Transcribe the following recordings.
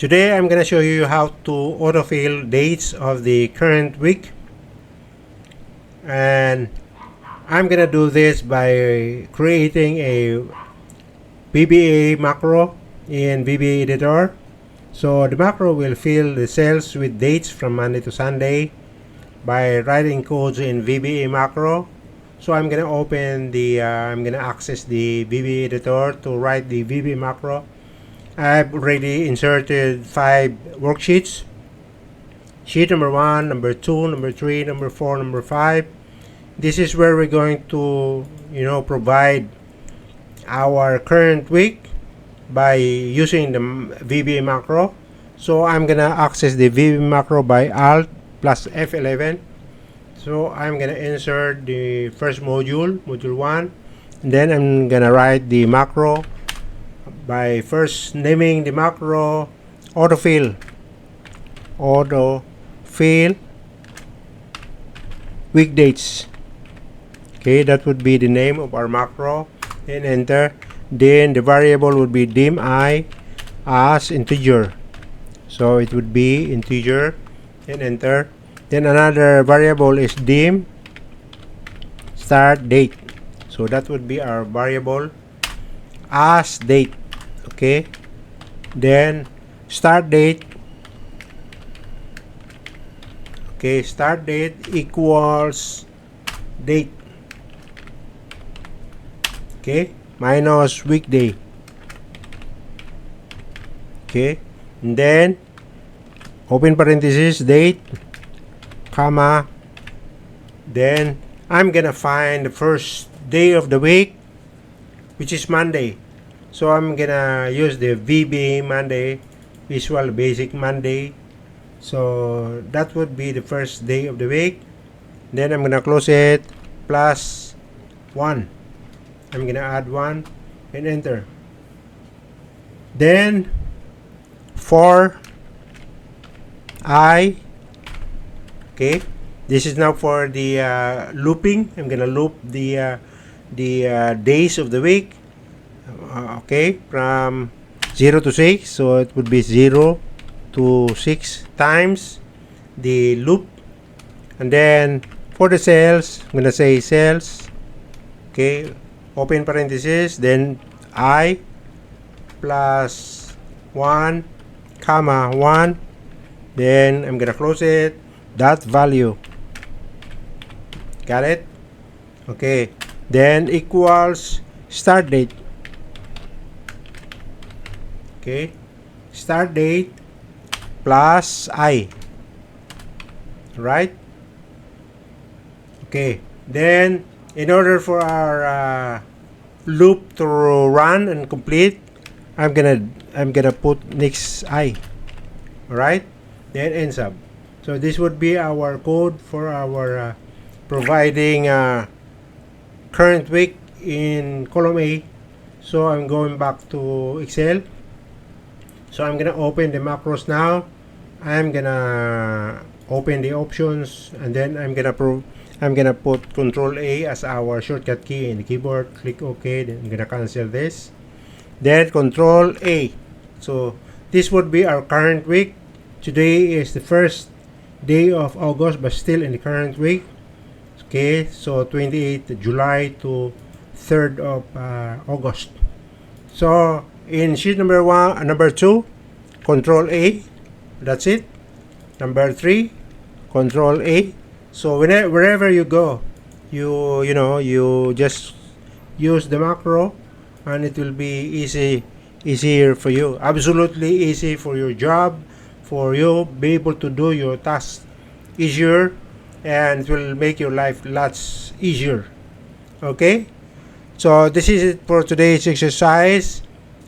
Today I'm gonna show you how to autofill dates of the current week, and I'm gonna do this by creating a VBA macro in VBA editor. So the macro will fill the cells with dates from Monday to Sunday by writing codes in VBA macro. So I'm gonna access the VBA editor to write the VBA macro. I've already inserted 5 worksheets. Sheet number 1, number 2, number 3, number 4, number 5. This is where we're going to provide our current week by using the VBA macro. So I'm gonna access the VBA macro by Alt plus F11. So I'm gonna insert the first module 1, and then I'm gonna write the macro by first naming the macro autofill weekdates. Okay, that would be the name of our macro, and enter. Then the variable would be dim I as integer, so it would be integer, and enter. Then another variable is dim start date, so that would be our variable as date. Okay, then start date. Okay, start date equals date. Okay, minus weekday. Okay, and then open parenthesis date, comma, then I'm gonna find the first day of the week, which is Monday. So I'm gonna use the VBA Monday, Visual Basic Monday. So that would be the first day of the week. Then I'm gonna close it, plus 1. I'm gonna add 1 and enter. Then for I, okay, this is now for the looping. I'm gonna loop the days of the week. Okay, from 0 to 6, so it would be 0 to 6 times the loop. And then for the cells, I'm gonna say cells, okay, open parenthesis, then I plus 1, comma 1, then I'm gonna close it, that value. Got it? Okay, then equals start date. Okay, start date plus I, right? Okay, then in order for our loop to run and complete, I'm gonna put next I. Alright, then end sub. So this would be our code for our providing current week in column A. So I'm going back to Excel. So I'm gonna open the macros now. I'm gonna open the options, and then I'm gonna put Control A as our shortcut key in the keyboard. Click OK. Then I'm gonna cancel this. Then Control A. So this would be our current week. Today is the first day of August, but still in the current week. Okay, so 28th July to 3rd of August. So in sheet number 2, Control A. That's it. Number 3, Control A. So wherever you go, you just use the macro, and it will be easier for you. Absolutely easy for your job, for you be able to do your tasks easier, and it will make your life lots easier. Okay, so this is it for today's exercise.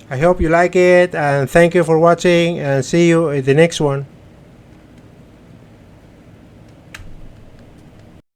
I hope you like it, and thank you for watching, and see you in the next one.